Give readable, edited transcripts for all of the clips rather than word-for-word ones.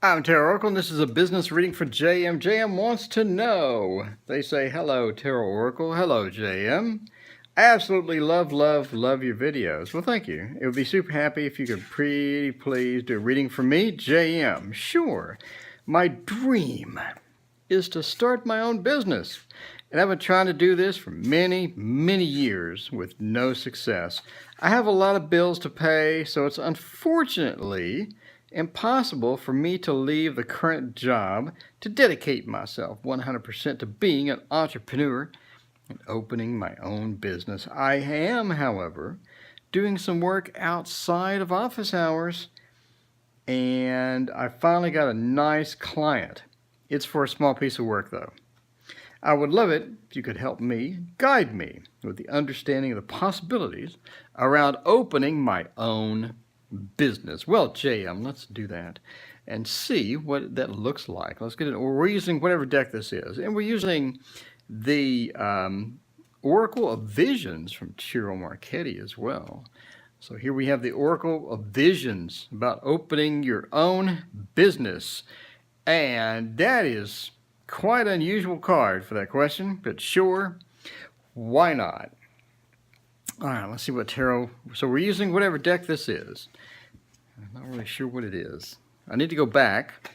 I'm Tarot Oracle, and this is a business reading for JM. JM wants to know. They say, hello, Tarot Oracle. Hello, JM. I absolutely love your videos. Well, thank you. It would be super happy if you could pretty please do a reading for me, JM. Sure. My dream is to start my own business. And I've been trying to do this for many years with no success. I have a lot of bills to pay, so it's unfortunately impossible for me to leave the current job to dedicate myself 100% to being an entrepreneur and opening my own business. I am, however, doing some work outside of office hours, and I finally got a nice client. It's for a small piece of work, though. I would love it if you could help me, guide me with the understanding of the possibilities around opening my own business. Well, JM, let's do that and see what that looks like. Let's get it. We're using whatever deck this is, and we're using the Oracle of Visions from Ciro Marchetti as well. So here we have the Oracle of Visions about opening your own business, and that is quite an unusual card for that question, but sure, why not? All right, let's see what tarot. So we're using whatever deck this is. I'm not really sure what it is. I need to go back.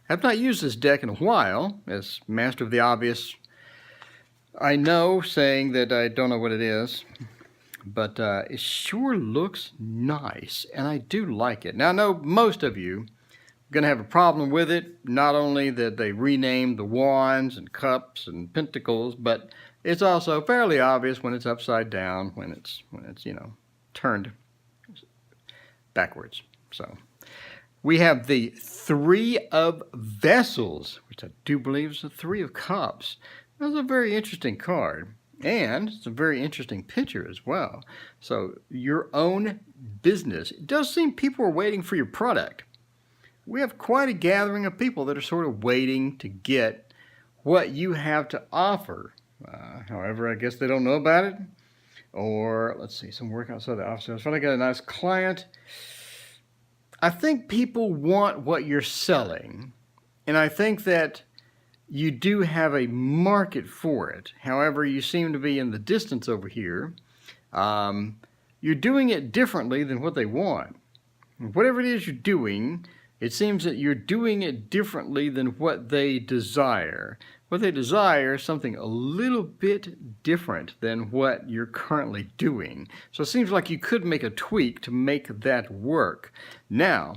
I've not used this deck in a while as Master of the Obvious. I know saying that I don't know what it is, but it sure looks nice, and I do like it. Now, I know most of you are going to have a problem with it, not only that they renamed the wands and cups and pentacles, but it's also fairly obvious when it's upside down, when it's turned backwards. So we have the Three of Vessels, which I do believe is the Three of Cups. That's a very interesting card, and it's a very interesting picture as well. So your own business. It does seem people are waiting for your product. We have quite a gathering of people that are sort of waiting to get what you have to offer. However, I guess they don't know about it. Or, let's see, some work outside the office. I was trying to get a nice client. I think people want what you're selling, and I think that you do have a market for it. However, you seem to be in the distance over here. You're doing it differently than what they want. Whatever it is you're doing, it seems that you're doing it differently than what they desire. What they desire is something a little bit different than what you're currently doing. So it seems like you could make a tweak to make that work. Now,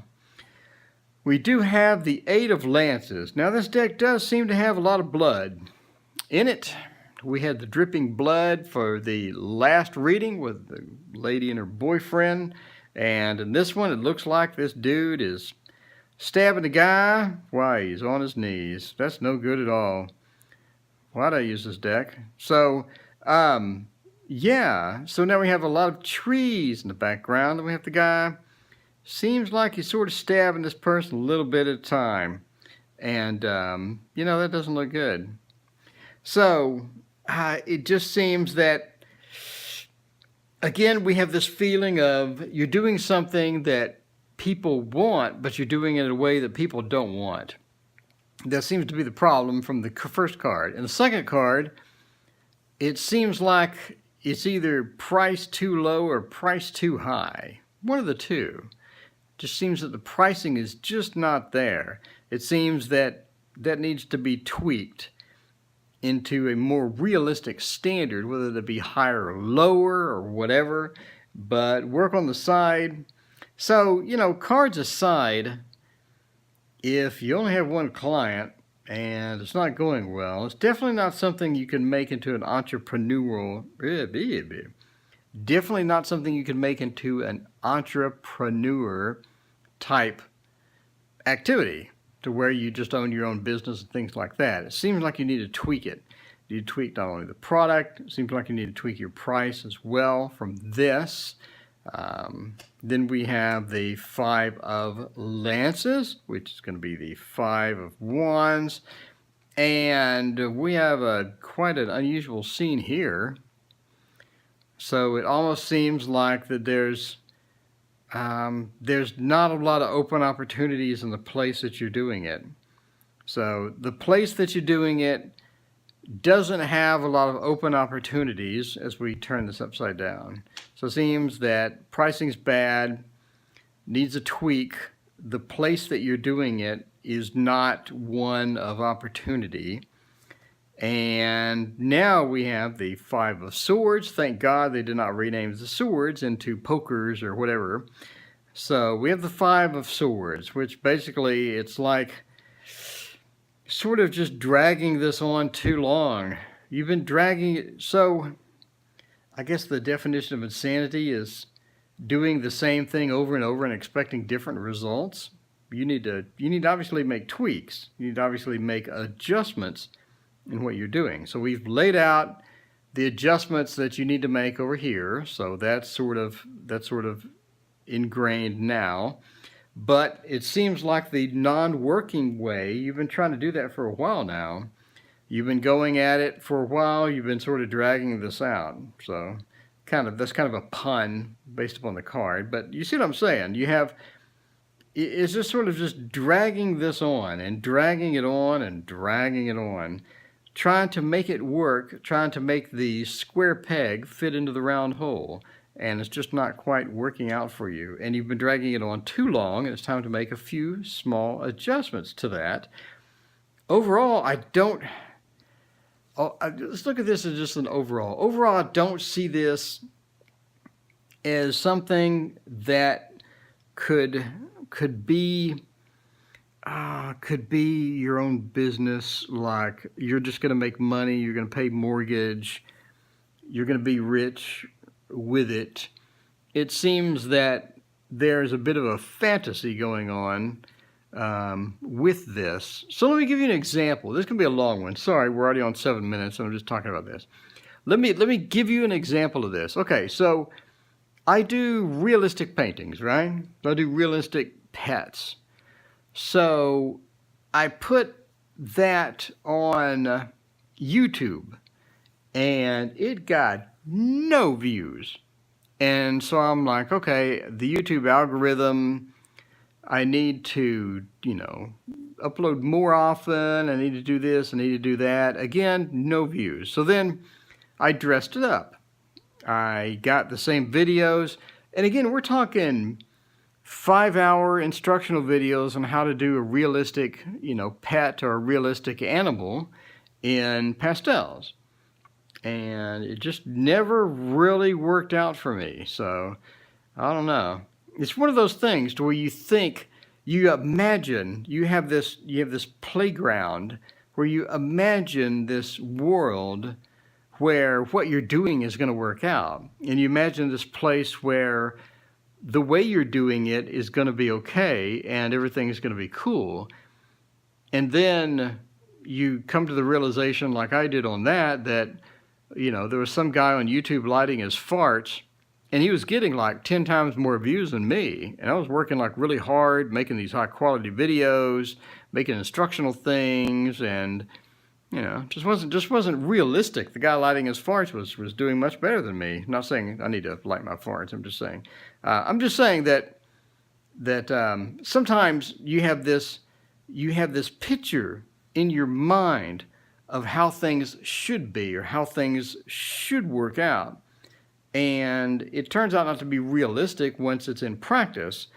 we do have the Eight of Lances. Now, this deck does seem to have a lot of blood in it. We had the dripping blood for the last reading with the lady and her boyfriend. And in this one, it looks like this dude is stabbing the guy while he's on his knees. That's no good at all. Why'd I use this deck? So, yeah. So now we have a lot of trees in the background. And we have the guy. Seems like he's sort of stabbing this person a little bit at a time. And, that doesn't look good. So, it just seems that, again, we have this feeling of you're doing something that people want, but you're doing it in a way that people don't want. That seems to be the problem from the first card. And the second card, it seems like it's either priced too low or priced too high. One of the two. It just seems that the pricing is just not there. It seems that that needs to be tweaked into a more realistic standard, whether that be higher or lower or whatever, but work on the side. So, cards aside, if you only have one client and it's not going well, it's definitely not something you can make into an entrepreneurial, definitely not something you can make into an entrepreneur type activity to where you just own your own business and things like that. It seems like you need to tweak it. You need to tweak not only the product, it seems like you need to tweak your price as well from this. Then we have the Five of Lances, which is going to be the Five of Wands. And we have quite an unusual scene here. So it almost seems like that there's there's not a lot of open opportunities in the place that you're doing it. So the place that you're doing it doesn't have a lot of open opportunities as we turn this upside down. So it seems that pricing's bad, needs a tweak. The place that you're doing it is not one of opportunity. And now we have the Five of Swords. Thank God they did not rename the swords into pokers or whatever. So we have the Five of Swords, which basically it's like sort of just dragging this on too long. You've been dragging it. So I guess the definition of insanity is doing the same thing over and over and expecting different results. You need to obviously make tweaks. You need to obviously make adjustments in what you're doing. So we've laid out the adjustments that you need to make over here. So that's sort of ingrained now. But it seems like the non-working way, you've been trying to do that for a while now. You've been going at it for a while. You've been sort of dragging this out. So that's kind of a pun based upon the card. But you see what I'm saying? It's just sort of just dragging this on and dragging it on and dragging it on, trying to make it work, trying to make the square peg fit into the round hole. And it's just not quite working out for you. And you've been dragging it on too long, and it's time to make a few small adjustments to that. Overall, let's look at this as just an overall. Overall, I don't see this as something that could be your own business. Like you're just going to make money, you're going to pay mortgage, you're going to be rich with it. It seems that there's a bit of a fantasy going on with this. So let me give you an example. This can be a long one. Sorry, we're already on 7 minutes and I'm just talking about this. Let me give you an example of this. Okay, so I do realistic paintings, right? I do realistic pets. So I put that on YouTube and it got no views. And so I'm like, okay, the YouTube algorithm, I need to, upload more often. I need to do this, I need to do that. Again, no views. So then I dressed it up. I got the same videos. And again, we're talking 5-hour instructional videos on how to do a realistic, pet or a realistic animal in pastels. And it just never really worked out for me. So, I don't know. It's one of those things to where you think, you imagine, you have this playground where you imagine this world where what you're doing is going to work out. And you imagine this place where the way you're doing it is going to be okay and everything is going to be cool. And then you come to the realization, like I did on that there was some guy on YouTube lighting his farts, and he was getting like 10 times more views than me. And I was working like really hard, making these high quality videos, making instructional things, and just wasn't realistic. The guy lighting his farts was doing much better than me. I'm not saying I need to light my farts. I'm just saying that sometimes you have this picture in your mind of how things should be or how things should work out. And it turns out not to be realistic once it's in practice.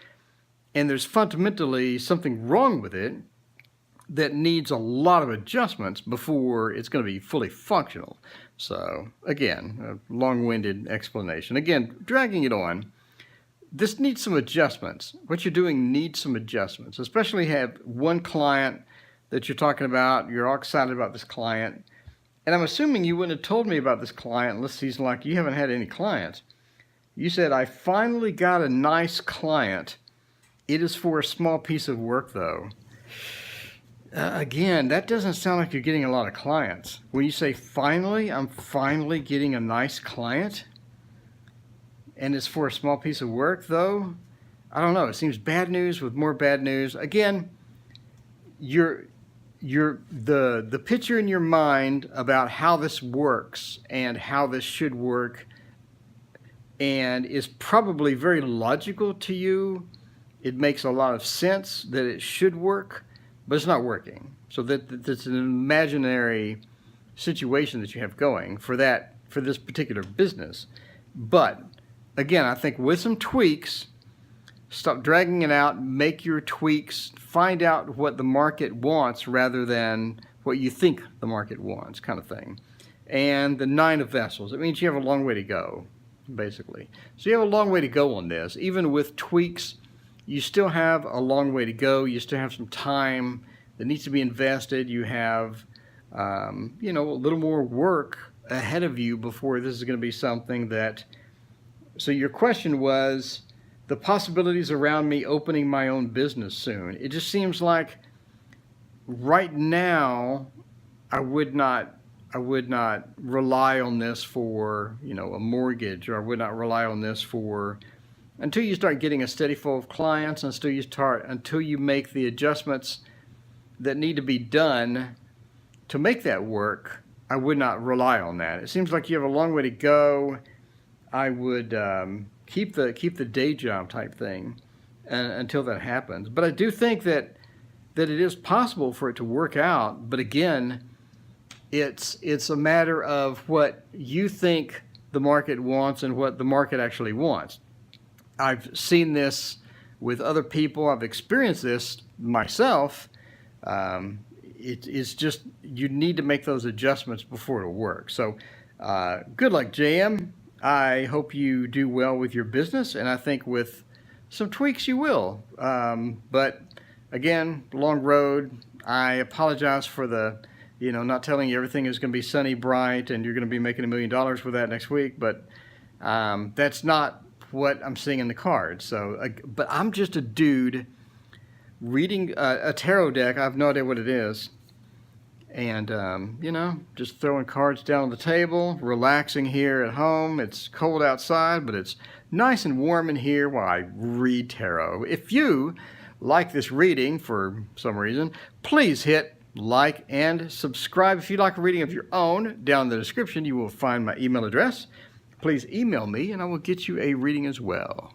And there's fundamentally something wrong with it that needs a lot of adjustments before it's going to be fully functional. So again, a long-winded explanation. Again, dragging it on. This needs some adjustments. What you're doing needs some adjustments, especially have one client that you're talking about, you're all excited about this client, and I'm assuming you wouldn't have told me about this client unless he's like, you haven't had any clients. You said, I finally got a nice client. It is for a small piece of work though. Again, that doesn't sound like you're getting a lot of clients. When you say finally, I'm finally getting a nice client, and it's for a small piece of work though, I don't know, it seems bad news with more bad news. Again, the picture in your mind about how this works and how this should work and is probably very logical to you. It makes a lot of sense that it should work, but it's not working. So that's an imaginary situation that you have going for this particular business. But again, I think with some tweaks, stop dragging it out, make your tweaks, find out what the market wants rather than what you think the market wants, kind of thing. And the 9 of Vessels, it means you have a long way to go, basically. So you have a long way to go on this. Even with tweaks, you still have a long way to go. You still have some time that needs to be invested. You have, you know, a little more work ahead of you before this is going to be something that... So your question was the possibilities around me opening my own business soon. It just seems like right now I would not rely on this for, you know, a mortgage, or I would not rely on this for, until you start getting a steady flow of clients, until you make the adjustments that need to be done to make that work. I would not rely on that. It seems like you have a long way to go. I would keep the day job type thing until that happens. But I do think that it is possible for it to work out. But again, it's a matter of what you think the market wants and what the market actually wants. I've seen this with other people. I've experienced this myself. It's just you need to make those adjustments before it'll work. So good luck, JM. I hope you do well with your business, and I think with some tweaks you will. But again, long road. I apologize for the, you know, not telling you everything is going to be sunny, bright, and you're going to be making $1 million with that next week. But that's not what I'm seeing in the cards. So, but I'm just a dude reading a tarot deck. I have no idea what it is. And, you know, just throwing cards down on the table, relaxing here at home. It's cold outside, but it's nice and warm in here while I read tarot. If you like this reading for some reason, please hit like and subscribe. If you'd like a reading of your own, down in the description you will find my email address. Please email me and I will get you a reading as well.